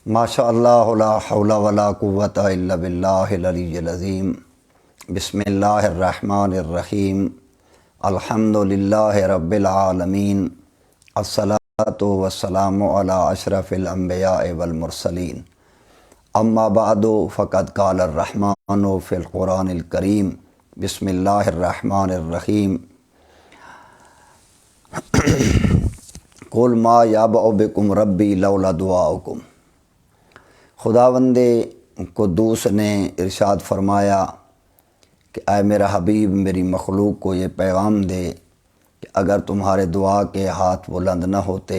ماشاء اللہ لا حول ولا قوۃ الا باللہ العلی العظیم۔ بسم اللہ الرحمن الرحیم۔ الحمد للہ رب العالمین، الصلاۃ والسلام علی اشرف الانبیاء والمرسلین، اما بعد فقد قال الرحمن فی القرآن الکریم۔ بسم اللہ الرحمن الرحیم۔ قل ما یعبأ بکم ربی لولا دعاؤکم۔ خداوند قدوس نے ارشاد فرمایا کہ اے میرا حبیب، میری مخلوق کو یہ پیغام دے کہ اگر تمہارے دعا کے ہاتھ بلند نہ ہوتے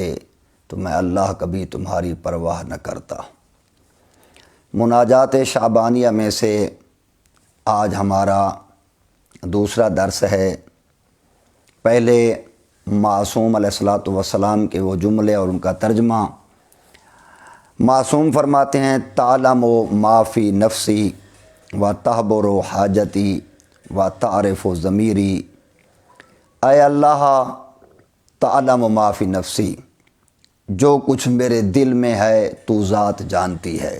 تو میں اللہ کبھی تمہاری پرواہ نہ کرتا۔ مناجات شعبانیہ میں سے آج ہمارا دوسرا درس ہے۔ پہلے معصوم علیہ الصلاۃ والسلام کے وہ جملے اور ان کا ترجمہ۔ معصوم فرماتے ہیں تعلم ما فی نفسی و تحبر حاجتی و تعرف ضمیری۔ اے اللہ، تعلم ما فی نفسی، جو کچھ میرے دل میں ہے تو ذات جانتی ہے۔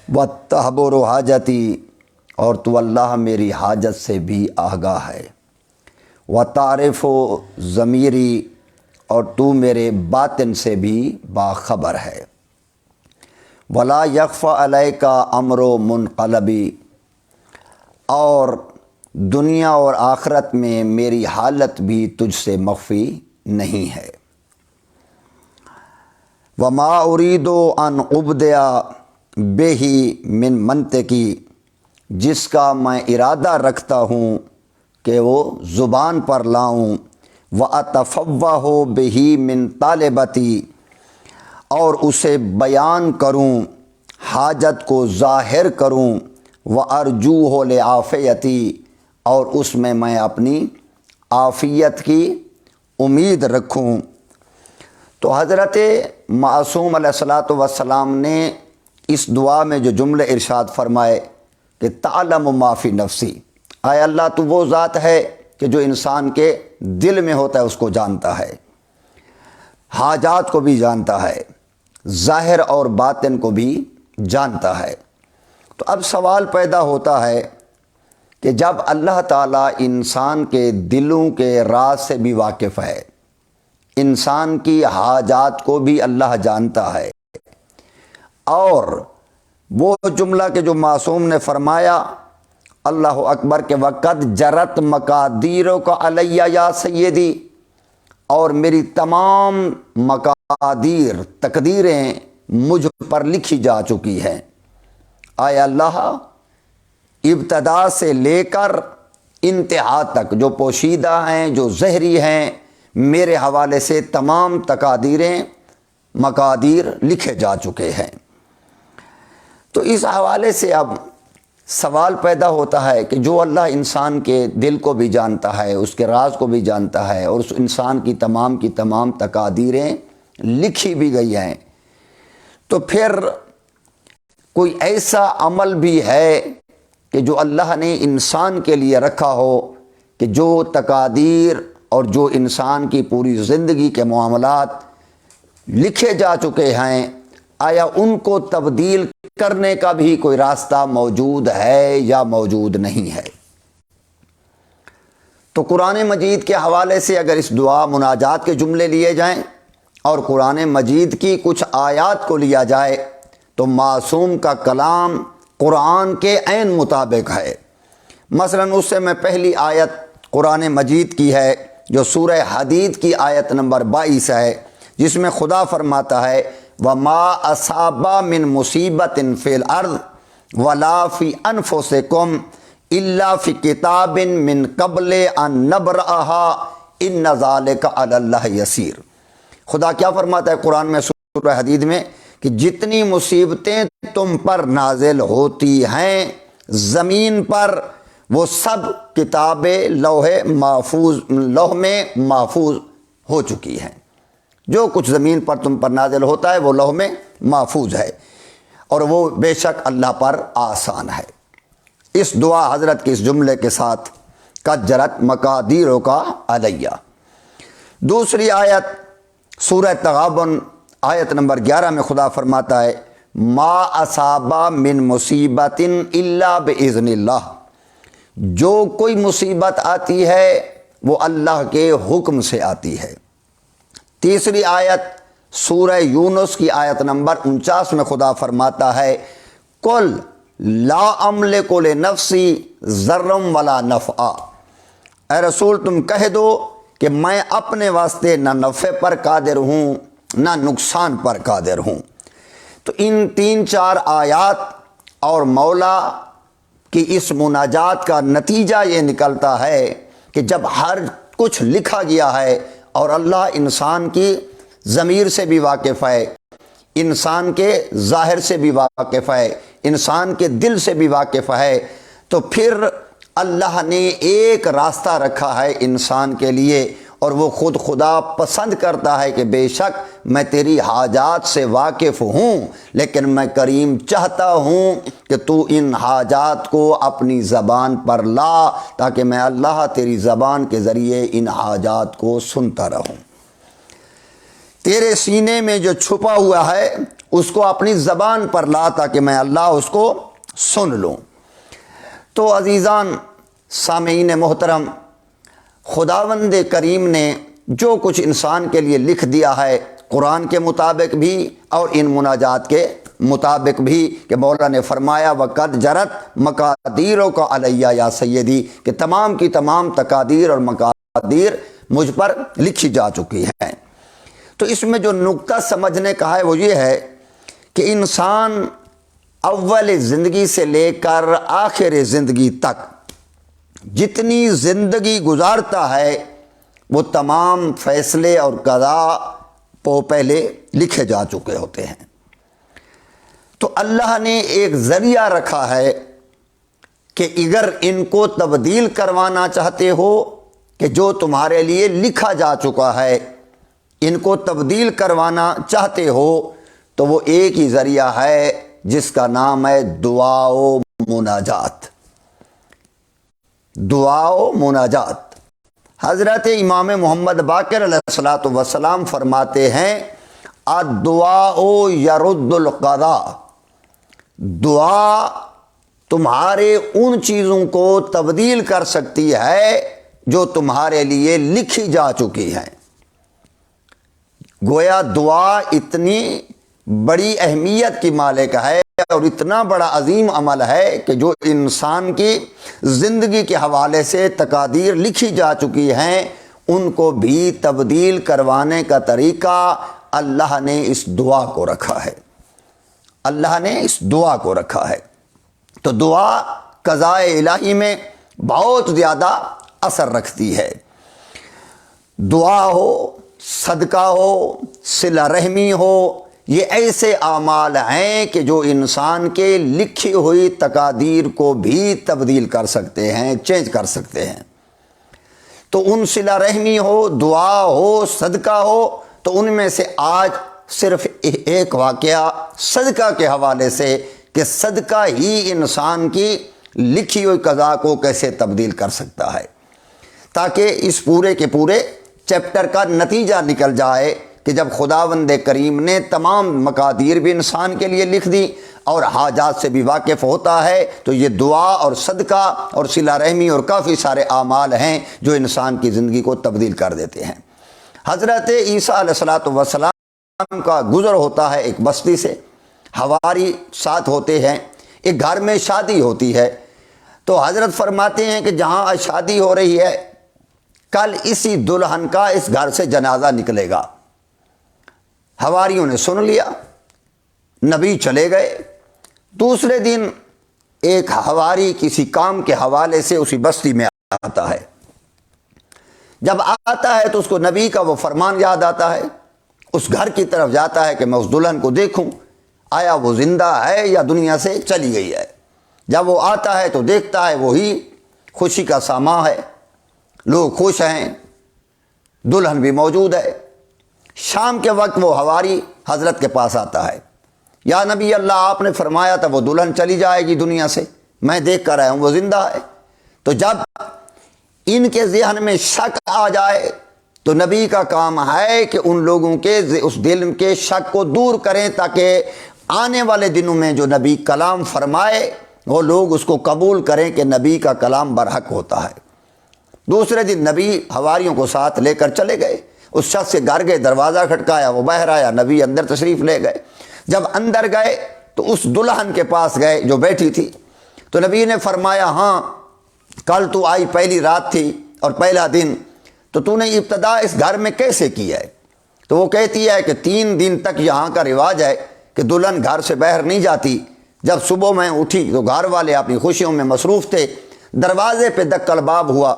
و تحبر حاجتی، اور تو اللہ میری حاجت سے بھی آگاہ ہے۔ و تعرف ضمیری، اور تو میرے باطن سے بھی باخبر ہے۔ ولا یخفی علیک امر منقلبی، اور دنیا اور آخرت میں میری حالت بھی تجھ سے مخفی نہیں ہے۔ وما ارید ان ابدع بہ من منطقی، جس کا میں ارادہ رکھتا ہوں کہ وہ زبان پر لاؤں۔ واتفوہ بہ من طالبتی، اور اسے بیان کروں، حاجت کو ظاہر کروں۔ وارجوہ لعافیتی، اور اس میں اپنی عافیت کی امید رکھوں۔ تو حضرت معصوم علیہ الصلاۃ والسلام نے اس دعا میں جو جملے ارشاد فرمائے کہ تعلم ما فی نفسی، اے اللہ تو وہ ذات ہے کہ جو انسان کے دل میں ہوتا ہے اس کو جانتا ہے، حاجات کو بھی جانتا ہے، ظاہر اور باطن کو بھی جانتا ہے۔ تو اب سوال پیدا ہوتا ہے کہ جب اللہ تعالیٰ انسان کے دلوں کے راز سے بھی واقف ہے، انسان کی حاجات کو بھی اللہ جانتا ہے، اور وہ جملہ کہ جو معصوم نے فرمایا اللہ اکبر کے وقت جرت مقادیروں کا علیہ یا سیدی، اور میری تمام مقادیر تقدیریں مجھ پر لکھی جا چکی ہیں۔ اے اللہ، ابتدا سے لے کر انتہا تک جو پوشیدہ ہیں، جو ظاہری ہیں، میرے حوالے سے تمام تقادیریں مقادیر لکھے جا چکے ہیں۔ تو اس حوالے سے اب سوال پیدا ہوتا ہے کہ جو اللہ انسان کے دل کو بھی جانتا ہے، اس کے راز کو بھی جانتا ہے، اور اس انسان کی تمام تقادیریں لکھی بھی گئی ہیں، تو پھر کوئی ایسا عمل بھی ہے کہ جو اللہ نے انسان کے لیے رکھا ہو کہ جو تقادیر اور جو انسان کی پوری زندگی کے معاملات لکھے جا چکے ہیں، آیا ان کو تبدیل کرنے کا بھی کوئی راستہ موجود ہے یا موجود نہیں ہے؟ تو قرآن مجید کے حوالے سے اگر اس دعا مناجات کے جملے لیے جائیں اور قرآن مجید کی کچھ آیات کو لیا جائے تو معصوم کا کلام قرآن کے عین مطابق ہے۔ مثلا اس سے میں پہلی آیت قرآن مجید کی ہے جو سورہ حدید کی آیت نمبر 22 ہے، جس میں خدا فرماتا ہے وَمَا أَصَابَ مِن مُصِيبَةٍ فِي الْأَرْضِ وَلَا فِي أَنفُسِكُمْ إِلَّا فِي كِتَابٍ مِّن قَبْلِ أَن نَّبْرَأَهَا إِنَّ ذَلِكَ عَلَى اللَّهِ يَسِيرٌ۔ خدا کیا فرماتا ہے قرآن میں سورہ حدید میں کہ جتنی مصیبتیں تم پر نازل ہوتی ہیں زمین پر، وہ سب کتاب لوح میں محفوظ ہو چکی ہیں۔ جو کچھ زمین پر تم پر نازل ہوتا ہے وہ لوح میں محفوظ ہے، اور وہ بے شک اللہ پر آسان ہے۔ اس دعا حضرت کے اس جملے کے ساتھ قد جرت مقادیروں کا علیہ۔ دوسری آیت سورہ تغابن آیت نمبر 11 میں خدا فرماتا ہے ما اصابہ من مصیبت الا باذن اللہ، جو کوئی مصیبت آتی ہے وہ اللہ کے حکم سے آتی ہے۔ تیسری آیت سورہ یونس کی آیت نمبر 49 میں خدا فرماتا ہے قل لا املک لنفسی ضرا ولا نفعا، اے رسول تم کہہ دو کہ میں اپنے واسطے نہ نفع پر قادر ہوں نہ نقصان پر قادر ہوں۔ تو ان 3-4 آیات اور مولا کی اس مناجات کا نتیجہ یہ نکلتا ہے کہ جب ہر کچھ لکھا گیا ہے اور اللہ انسان کی ضمیر سے بھی واقف ہے، انسان کے ظاہر سے بھی واقف ہے، انسان کے دل سے بھی واقف ہے، تو پھر اللہ نے ایک راستہ رکھا ہے انسان کے لیے، اور وہ خود خدا پسند کرتا ہے کہ بے شک میں تیری حاجات سے واقف ہوں، لیکن میں کریم چاہتا ہوں کہ تو ان حاجات کو اپنی زبان پر لا، تاکہ میں اللہ تیری زبان کے ذریعے ان حاجات کو سنتا رہوں۔ تیرے سینے میں جو چھپا ہوا ہے اس کو اپنی زبان پر لا، تاکہ میں اللہ اس کو سن لوں۔ تو عزیزان سامعین محترم، خداوند کریم نے جو کچھ انسان کے لیے لکھ دیا ہے قرآن کے مطابق بھی اور ان مناجات کے مطابق بھی، کہ مولا نے فرمایا وَقَدْ جَرَتْ مَقَادِيرُكَ عَلَيَّ یا سیدی، کہ تمام کی تمام تقادیر اور مقادیر مجھ پر لکھی جا چکی ہیں۔ تو اس میں جو نقطہ سمجھنے کا ہے وہ یہ ہے کہ انسان اول زندگی سے لے کر آخر زندگی تک جتنی زندگی گزارتا ہے وہ تمام فیصلے اور قضاء پہلے لکھے جا چکے ہوتے ہیں۔ تو اللہ نے ایک ذریعہ رکھا ہے کہ اگر ان کو تبدیل کروانا چاہتے ہو، کہ جو تمہارے لیے لکھا جا چکا ہے ان کو تبدیل کروانا چاہتے ہو، تو وہ ایک ہی ذریعہ ہے جس کا نام ہے دعا و مناجات۔ دعا و مناجات۔ حضرت امام محمد باقر علیہ الصلوۃ والسلام فرماتے ہیں الدعاء یرد القضاء، دعا تمہارے ان چیزوں کو تبدیل کر سکتی ہے جو تمہارے لیے لکھی جا چکی ہیں۔ گویا دعا اتنی بڑی اہمیت کی مالک ہے اور اتنا بڑا عظیم عمل ہے کہ جو انسان کی زندگی کے حوالے سے تقادیر لکھی جا چکی ہیں ان کو بھی تبدیل کروانے کا طریقہ اللہ نے اس دعا کو رکھا ہے۔ اللہ نے اس دعا کو رکھا ہے۔ تو دعا قضاء الہی میں بہت زیادہ اثر رکھتی ہے۔ دعا ہو، صدقہ ہو، صلہ رحمی ہو، یہ ایسے اعمال ہیں کہ جو انسان کے لکھی ہوئی تقادیر کو بھی تبدیل کر سکتے ہیں، چینج کر سکتے ہیں۔ تو ان صلہ رحمی ہو، دعا ہو، صدقہ ہو، تو ان میں سے آج صرف ایک واقعہ صدقہ کے حوالے سے، کہ صدقہ ہی انسان کی لکھی ہوئی قضا کو کیسے تبدیل کر سکتا ہے، تاکہ اس پورے کے پورے چیپٹر کا نتیجہ نکل جائے کہ جب خداوند کریم نے تمام مقادیر بھی انسان کے لیے لکھ دی اور حاجات سے بھی واقف ہوتا ہے، تو یہ دعا اور صدقہ اور صلہ رحمی اور کافی سارے اعمال ہیں جو انسان کی زندگی کو تبدیل کر دیتے ہیں۔ حضرت عیسیٰ علیہ السلام کا گزر ہوتا ہے ایک بستی سے، حواری ساتھ ہوتے ہیں، ایک گھر میں شادی ہوتی ہے، تو حضرت فرماتے ہیں کہ جہاں شادی ہو رہی ہے کل اسی دلہن کا اس گھر سے جنازہ نکلے گا۔ حواریوں نے سن لیا، نبی چلے گئے۔ دوسرے دن ایک حواری کسی کام کے حوالے سے اسی بستی میں آتا ہے۔ جب آتا ہے تو اس کو نبی کا وہ فرمان یاد آتا ہے، اس گھر کی طرف جاتا ہے کہ میں اس دلہن کو دیکھوں آیا وہ زندہ ہے یا دنیا سے چلی گئی ہے۔ جب وہ آتا ہے تو دیکھتا ہے وہی خوشی کا سامان ہے، لوگ خوش ہیں، دلہن بھی موجود ہے۔ شام کے وقت وہ حواری حضرت کے پاس آتا ہے، یا نبی اللہ آپ نے فرمایا تھا وہ دلہن چلی جائے گی دنیا سے، میں دیکھ کر آیا ہوں وہ زندہ ہے۔ تو جب ان کے ذہن میں شک آ جائے تو نبی کا کام ہے کہ ان لوگوں کے اس دل کے شک کو دور کریں، تاکہ آنے والے دنوں میں جو نبی کلام فرمائے وہ لوگ اس کو قبول کریں کہ نبی کا کلام برحق ہوتا ہے۔ دوسرے دن نبی حواریوں کو ساتھ لے کر چلے گئے، اس شخص کے گھر گئے، دروازہ کھٹکایا، وہ باہر آیا، نبی اندر تشریف لے گئے۔ جب اندر گئے تو اس دلہن کے پاس گئے جو بیٹھی تھی، تو نبی نے فرمایا ہاں کل تو آئی، پہلی رات تھی اور پہلا دن، تو نے ابتدا اس گھر میں کیسے کی ہے؟ تو وہ کہتی ہے کہ 3 دن تک یہاں کا رواج ہے کہ دلہن گھر سے باہر نہیں جاتی۔ جب صبح میں اٹھی تو گھر والے اپنی خوشیوں میں مصروف تھے، دروازے پہ دق الباب ہوا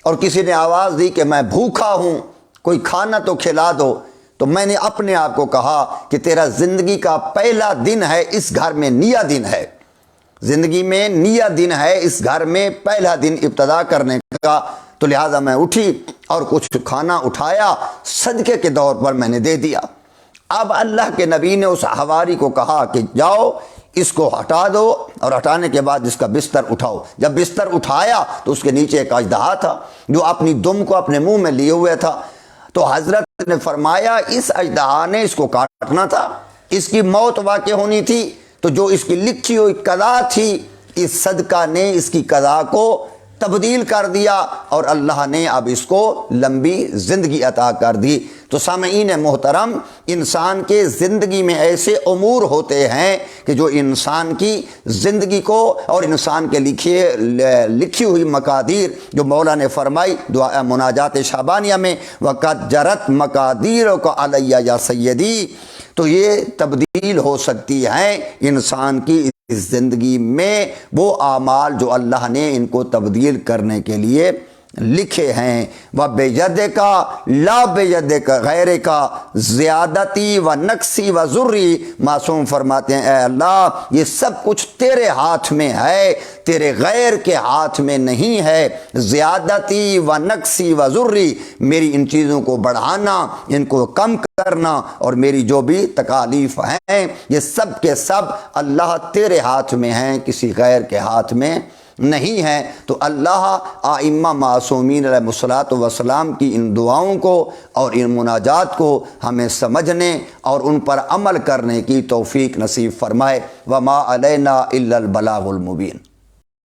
اور کسی نے آواز دی کہ میں بھوکا ہوں، کوئی کھانا تو کھلا دو۔ تو میں نے اپنے آپ کو کہا کہ تیرا زندگی کا پہلا دن ہے، اس گھر میں نیا دن ہے، زندگی میں نیا دن ہے، اس گھر میں پہلا دن ابتدا کرنے کا۔ تو لہٰذا میں اٹھی اور کچھ کھانا اٹھایا، صدقے کے طور پر میں نے دے دیا۔ اب اللہ کے نبی نے اس حواری کو کہا کہ جاؤ اس کو ہٹا دو، اور ہٹانے کے بعد اس کا بستر اٹھاؤ۔ جب بستر اٹھایا تو اس کے نیچے ایک اژدہا تھا جو اپنی دم کو اپنے منہ میں لیے ہوئے تھا۔ تو حضرت نے فرمایا اس اژدہا نے اس کو کاٹنا تھا، اس کی موت واقع ہونی تھی، تو جو اس کی لکھی ہوئی قضا تھی اس صدقہ نے اس کی قضا کو تبدیل کر دیا، اور اللہ نے اب اس کو لمبی زندگی عطا کر دی۔ تو سامعین محترم، انسان کے زندگی میں ایسے امور ہوتے ہیں کہ جو انسان کی زندگی کو اور انسان کے لکھی ہوئی مقادیر، جو مولا نے فرمائی دعا مناجات شعبانیہ میں وقت جرت مقادیرک علیہ یا سیدی، تو یہ تبدیل ہو سکتی ہے انسان کی اس زندگی میں وہ اعمال جو اللہ نے ان کو تبدیل کرنے کے لیے لکھے ہیں۔ وَبِيَدِكَ لَا بِيَدِكَ غَيْرِكَ زیادتی و نقصی و ضری، معصوم فرماتے ہیں اے اللہ یہ سب کچھ تیرے ہاتھ میں ہے، تیرے غیر کے ہاتھ میں نہیں ہے۔ زیادتی و نقصی و ضری، میری ان چیزوں کو بڑھانا، ان کو کم کرنا، اور میری جو بھی تکالیف ہیں یہ سب کے سب اللہ تیرے ہاتھ میں ہیں، کسی غیر کے ہاتھ میں نہیں ہے۔ تو اللہ ائمہ معصومین علیہ الصلوۃ والسلام کی ان دعاؤں کو اور ان مناجات کو ہمیں سمجھنے اور ان پر عمل کرنے کی توفیق نصیب فرمائے۔ وما علینا الا البلاغ المبین۔